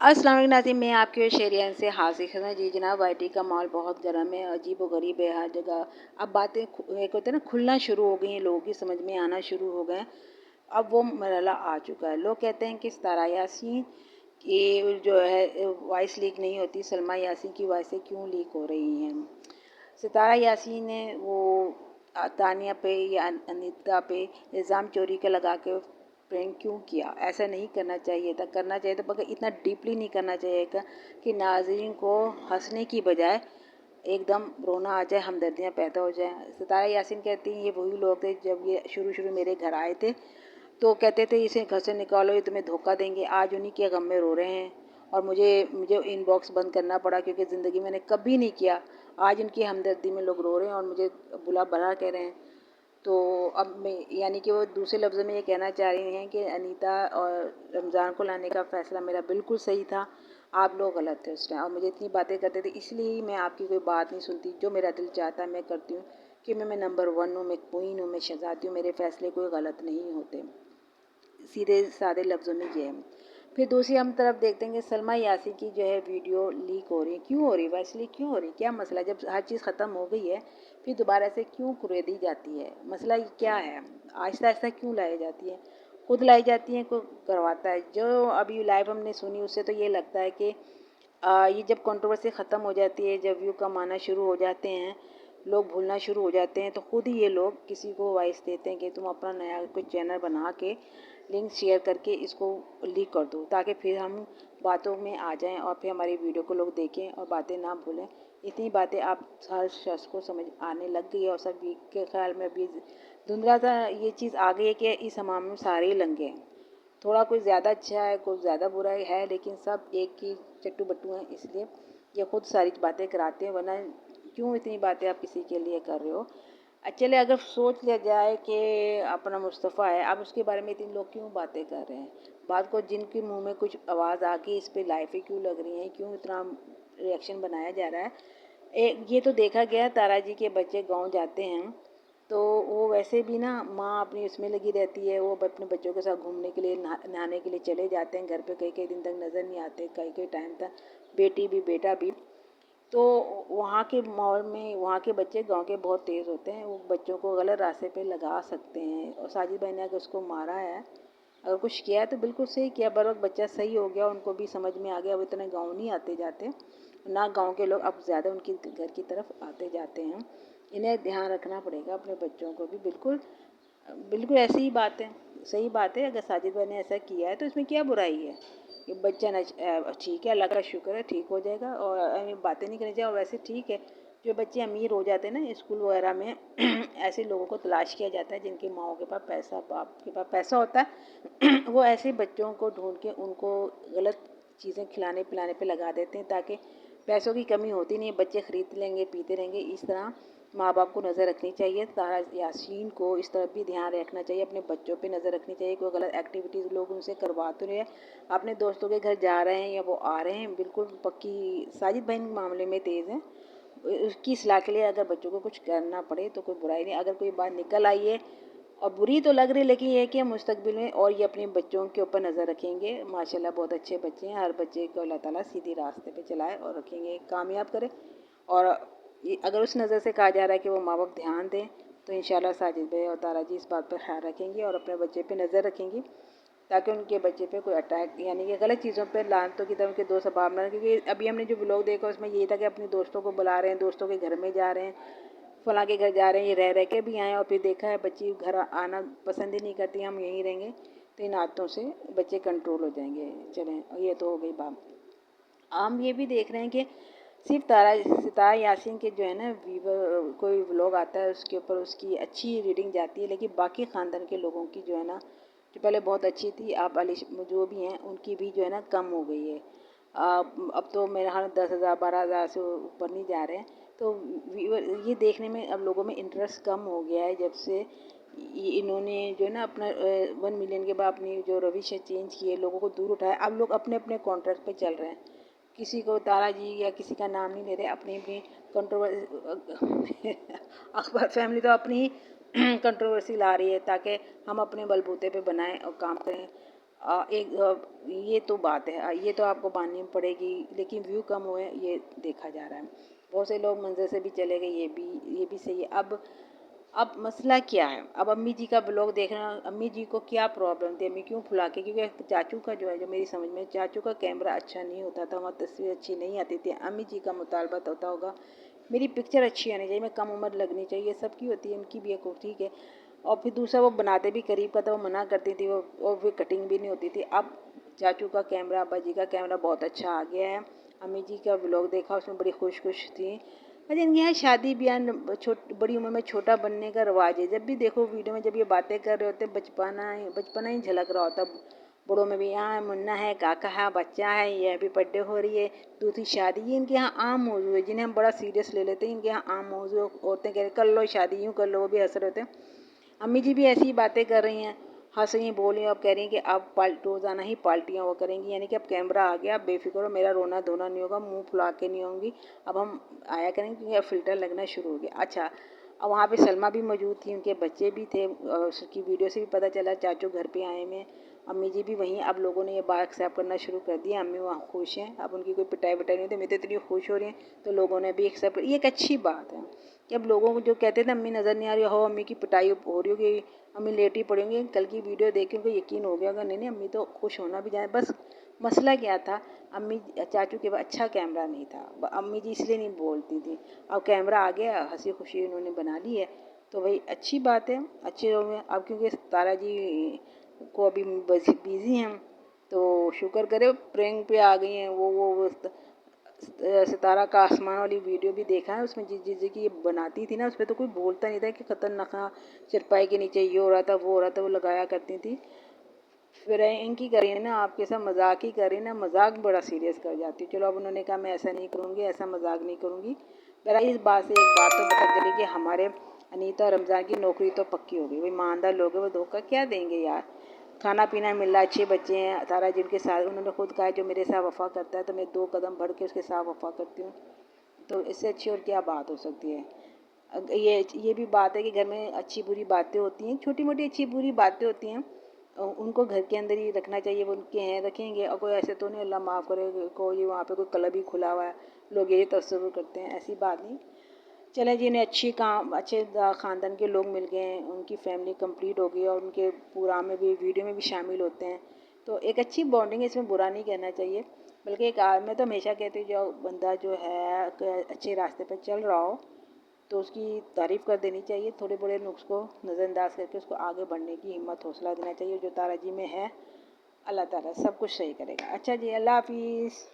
अस्सलाम वालेकुम नाज़रीन, मैं आपके शेरियन से हासिल हूँ। जी जनाब, वाईटी का माहौल बहुत गर्म है, अजीब व गरीब है हर जगह। अब बातें एक होता है ना, खुलना शुरू हो गई हैं, लोगों की समझ में आना शुरू हो गए हैं। अब वो मरहला आ चुका है। लोग कहते हैं कि सितारा यासीन की जो है वॉइस लीक नहीं होती, सलमा यासीन की वॉइसें क्यों लीक हो रही हैं। सितारा यासीन ने वो तानिया पे या अनीता पे इल्ज़ाम चोरी का लगा के प्रैंक क्यों किया। ऐसा नहीं करना चाहिए था, करना चाहिए था मगर इतना डीपली नहीं करना चाहिए था कि नाज़रीन को हंसने की बजाय एकदम रोना आ जाए, हमदर्दियाँ पैदा हो जाए। सितारा यासीन कहती हैं ये वही लोग थे जब ये शुरू मेरे घर आए थे तो कहते थे इसे घर से निकालो, ये तुम्हें धोखा देंगे। आज उन्हीं के गम में रो रहे हैं और मुझे इनबॉक्स बंद करना पड़ा क्योंकि ज़िंदगी मैंने कभी नहीं किया। आज उनकी हमदर्दी में लोग रो रहे हैं और मुझे बुला भला कह रहे हैं। तो अब मैं यानी कि वो दूसरे लफ्ज़ों में ये कहना चाह रही हैं कि अनीता और रमज़ान को लाने का फ़ैसला मेरा बिल्कुल सही था, आप लोग गलत थे उस टाइम और मुझे इतनी बातें करते थे, इसलिए मैं आपकी कोई बात नहीं सुनती। जो मेरा दिल चाहता है मैं करती हूँ कि मैं नंबर 1 हूँ, मैं क्वीन हूँ, मैं शहज़ादी हूँ, मेरे फ़ैसले कोई गलत नहीं होते। सीधे सादे लफ्ज़ों में ये है। फिर दूसरी हम तरफ देखते हैं कि सलमा यासी की जो है वीडियो लीक हो रही है। क्यों हो रही है, वैसे लीक क्यों हो रही है, क्या मसला है? जब हर चीज़ ख़त्म हो गई है फिर दोबारा से क्यों कुरेदी जाती है, मसला ये क्या है? आहिस्ता आहिस्ता क्यों लाई जाती है? खुद लाई जाती है, कोई करवाता है। जो अभी लाइव हमने सुनी उससे तो ये लगता है कि ये जब कंट्रोवर्सी ख़त्म हो जाती है, जब व्यू कम आना शुरू हो जाते हैं, लोग भूलना शुरू हो जाते हैं, तो खुद ही ये लोग किसी को वॉइस देते हैं कि तुम अपना नया कोई चैनल बना के लिंक शेयर करके इसको लीक कर दो ताकि फिर हम बातों में आ जाएं और फिर हमारी वीडियो को लोग देखें और बातें ना भूलें। इतनी बातें आप हर शख्स को समझ आने लग गई है और सभी के ख्याल में अभी धुंधला सा ये चीज़ आ गई है कि इस हमाम में सारे ही लंगे हैं। थोड़ा कोई ज़्यादा अच्छा है, कोई ज़्यादा बुरा है, लेकिन सब एक ही चट्टू बट्टू हैं, इसलिए ये खुद सारी बातें कराते हैं। वरना क्यों इतनी बातें आप किसी के लिए कर रहे हो। चले अगर सोच लिया जाए कि अपना मुस्तफ़ा है, अब उसके बारे में इतने लोग क्यों बातें कर रहे हैं। बात को जिनके मुंह में कुछ आवाज़ आ गई इस पर लाइफें क्यों लग रही हैं, क्यों इतना रिएक्शन बनाया जा रहा है। ये तो देखा गया तारा जी के बच्चे गांव जाते हैं तो वो वैसे भी ना माँ अपनी उसमें लगी रहती है, वो अपने बच्चों के साथ घूमने के लिए नहाने के लिए चले जाते हैं, घर पे कई कई दिन तक नज़र नहीं आते, कई कई टाइम तक बेटी भी बेटा भी। तो वहाँ के माहौल में वहाँ के बच्चे गांव के बहुत तेज़ होते हैं, वो बच्चों को गलत रास्ते पे लगा सकते हैं। और साजिद भाई ने अगर उसको मारा है, अगर कुछ किया है तो बिल्कुल सही किया, बर वक्त बच्चा सही हो गया, उनको भी समझ में आ गया, वो इतने गाँव नहीं आते जाते ना, गांव के लोग अब ज़्यादा उनके घर की तरफ आते जाते हैं। इन्हें ध्यान रखना पड़ेगा अपने बच्चों को भी। बिल्कुल बिल्कुल ऐसी ही बात है, सही बात है। अगर साजिद भाई ने ऐसा किया है तो इसमें क्या बुराई है कि बच्चा न ठीक है, अल्लाह का शुक्र है, ठीक हो जाएगा और बातें नहीं करनी चाहिए। और वैसे ठीक है, जो बच्चे अमीर हो जाते हैं ना स्कूल वगैरह में ऐसे लोगों को तलाश किया जाता है जिनके माओ के पास पैसा, बाप के पास पैसा होता है वो ऐसे बच्चों को ढूंढ के उनको गलत चीज़ें खिलाने पिलाने पे लगा देते हैं ताकि पैसों की कमी होती नहीं है, बच्चे खरीद लेंगे पीते रहेंगे। इस तरह माँ बाप को नज़र रखनी चाहिए। तारा यासीन को इस तरफ भी ध्यान रखना चाहिए, अपने बच्चों पे नज़र रखनी चाहिए। कोई गलत एक्टिविटीज़ लोग उनसे करवा तो रहे हैं, अपने दोस्तों के घर जा रहे हैं या वो आ रहे हैं, बिल्कुल पक्की साजिद भाई मामले में तेज़ हैं। उसकी सलाह के लिए अगर बच्चों को कुछ करना पड़े तो कोई बुराई नहीं। अगर कोई बात निकल आई है और बुरी तो लग रही है, लेकिन ये है कि मुस्तकबिल में और ये अपने बच्चों के ऊपर नज़र रखेंगे। माशाल्लाह बहुत अच्छे बच्चे हैं, हर बच्चे को अल्लाह ताला सीधे रास्ते पे चलाए और रखेंगे, कामयाब करे। और अगर उस नज़र से कहा जा रहा है कि वो माँ बाप ध्यान दें तो इंशाल्लाह साजिद भाई और तारा जी इस बात पर ख्याल रखेंगे और अपने बच्चे पे नज़र रखेंगे ताकि उनके बच्चे पे कोई अटैक यानी कि गलत चीज़ों पे लानतों की तरह उनके दोस्त अहबाब ना। क्योंकि अभी हमने जो व्लॉग देखा उसमें ये था कि अपने दोस्तों को बुला रहे हैं, दोस्तों के घर में जा रहे हैं, फलां के घर जा रहे हैं, ये रह के भी आए और फिर देखा है बच्ची घर आना पसंद ही नहीं करती, हम यहीं रहेंगे, तो इन आदतों से बच्चे कंट्रोल हो जाएंगे। चलें, ये तो हो गई बात। हम ये भी देख रहे हैं कि सिर्फ सितारा यासीन के जो है ना वीवर कोई व्लॉग आता है उसके ऊपर उसकी अच्छी रीडिंग जाती है, लेकिन बाकी ख़ानदान के लोगों की जो है ना, जो पहले बहुत अच्छी थी, आप जो भी हैं उनकी भी जो है ना कम हो गई है। अब तो मेरे ख्याल 10,000 12,000 से ऊपर नहीं जा रहे हैं। तो ये देखने में अब लोगों में इंटरेस्ट कम हो गया है जब से इन्होंने जो है ना अपना 1 मिलियन के बाद अपनी जो रविश है चेंज की है, लोगों को दूर उठाया। अब लोग अपने अपने कॉन्ट्रैक्ट पे चल रहे हैं, किसी को तारा जी या किसी का नाम नहीं ले रहे, अपनी अपनी कंट्रोवर्सी अखबार फैमिली तो अपनी कंट्रोवर्सी ला रही है ताकि हम अपने बलबूते पे बनाएं और काम करें। ये तो बात है, ये तो आपको माननी पड़ेगी, लेकिन व्यू कम हुए ये देखा जा रहा है। बहुत से लोग मंज़र से भी चले गए, ये भी सही है। अब मसला क्या है, अब अम्मी जी का ब्लॉग देखना, अम्मी जी को क्या प्रॉब्लम थी, अम्मी क्यों फुला के, क्योंकि चाचू का जो है, जो मेरी समझ में, चाचू का कैमरा अच्छा नहीं होता था, वहाँ तस्वीर अच्छी नहीं आती थी। अम्मी जी का मुतालबा होता होगा मेरी पिक्चर अच्छी आनी चाहिए, मैं कम उम्र लगनी चाहिए, सबकी होती है, उनकी भी एक ठीक है। और फिर दूसरा वो बनाते भी करीब का था, वो मना करती थी, वो और फिर कटिंग भी नहीं होती थी। अब चाचू का कैमरा, अब्बा जी का कैमरा बहुत अच्छा आ गया है। अम्मी जी का व्लॉग देखा, उसमें बड़ी खुश खुश थी। अच्छा, इनके यहाँ शादी ब्याह बड़ी उम्र में छोटा बनने का रिवाज है। जब भी देखो वीडियो में, जब ये बातें कर रहे होते हैं, बचपना ही झलक रहा होता। बड़ों में भी यहाँ मुन्ना है, काका है, बच्चा है, ये अभी बर्थडे हो रही है, दूसरी शादी, ये इनके यहाँ आम मौजूद है, जिन्हें हम बड़ा सीरियस ले लेते हैं। इनके यहाँ आम मौजूद, औरतें कह रही कर लो शादी, यूँ कर लो, वो भी हंस रहे होते हैं। अम्मी जी भी ऐसी ही बातें कर रही हैं, हंस रही हैं, बोल रही हैं। अब कह रही हैं कि अब रोज़ाना ही पार्टियाँ वो करेंगी, यानी कि अब कैमरा आ गया, अब बेफिक्र हो, मेरा रोना धोना नहीं होगा, मुंह फुला के नहीं होंगी, अब हम आया करेंगे, क्योंकि अब फ़िल्टर लगना शुरू हो गया। अच्छा, अब वहाँ पे सलमा भी मौजूद थी, उनके बच्चे भी थे, उसकी वीडियो से भी पता चला चाचू घर पे आए हुए हैं। अम्मी जी भी वहीं, अब लोगों ने ये बात एक्सेप्ट करना शुरू कर दिया, अम्मी वहाँ खुश हैं, अब उनकी कोई पिटाई विटाई नहीं होती। मैं तो इतनी खुश हो रही हैं, तो लोगों ने भी एक्सेप्ट, ये एक अच्छी बात है कि अब लोगों को जो कहते थे अम्मी नज़र नहीं आ रही हो, अम्मी की पिटाई हो रही होगी, अम्मी लेटी पड़ी होंगी, कल की वीडियो देख के उनको यकीन हो गया होगा, नहीं नहीं अम्मी तो खुश होना भी जाए। बस मसला क्या था, अम्मी चाचू के पास अच्छा कैमरा नहीं था, अम्मी जी इसलिए नहीं बोलती थी। अब कैमरा आ गया, हंसी खुशी उन्होंने बना ली है, तो भाई अच्छी बात है, अच्छे लोग हैं। अब क्योंकि तारा जी को अभी बिज़ी हैं, तो शुक्र करे प्रैंक पे आ गई हैं। वो सितारा का आसमान वाली वीडियो भी देखा है, उसमें जिस जिस की ये बनाती थी ना, उस पर तो कोई बोलता नहीं था कि खतरनाक, चरपाई के नीचे ये हो रहा था, वो हो रहा था, वो लगाया करती थी। फिर इनकी करी ना, आपके साथ मजाक ही करी ना, मजाक बड़ा सीरियस कर जाती। चलो अब उन्होंने कहा मैं ऐसा नहीं करूँगी, ऐसा मजाक नहीं करूँगी। बहरहाल इस बात से एक बात तो पता चली कि हमारे अनीता और रमज़ान की नौकरी तो पक्की हो गई। भाई ईमानदार लोग हैं, वो धोखा क्या देंगे यार, खाना पीना मिल रहा है, अच्छे बच्चे हैं, सारा जिनके साथ उन्होंने खुद कहा है जो मेरे साथ वफ़ा करता है तो मैं 2 कदम बढ़ के उसके साथ वफ़ा करती हूँ। तो इससे अच्छी और क्या बात हो सकती है। ये भी बात है कि घर में अच्छी बुरी बातें होती हैं, छोटी मोटी अच्छी बुरी बातें होती हैं, उनको घर के अंदर ही रखना चाहिए। वो उनके हैं, रखेंगे, और कोई ऐसे तो नहीं, अल्लाह माफ़ करे, कोई वहाँ पे कोई क्लब ही खुला हुआ है, लोग यही तस्वुर करते हैं, ऐसी बात नहीं। चले जी, इन्हें अच्छे ख़ानदान के लोग मिल गए हैं, उनकी फैमिली कंप्लीट हो गई और उनके प्रोग्राम में भी, वीडियो में भी शामिल होते हैं, तो एक अच्छी बॉन्डिंग है, इसमें बुरा नहीं कहना चाहिए। बल्कि मैं तो हमेशा कहती हूँ जो बंदा जो है अच्छे रास्ते पर चल रहा हो तो उसकी तारीफ़ कर देनी चाहिए, थोड़े बड़े नुक्स को नज़रअंदाज करके उसको आगे बढ़ने की हिम्मत हौसला देना चाहिए। जो तारा जी में है, अल्लाह ताला सब कुछ सही करेगा। अच्छा जी, अल्लाह हाफिज़।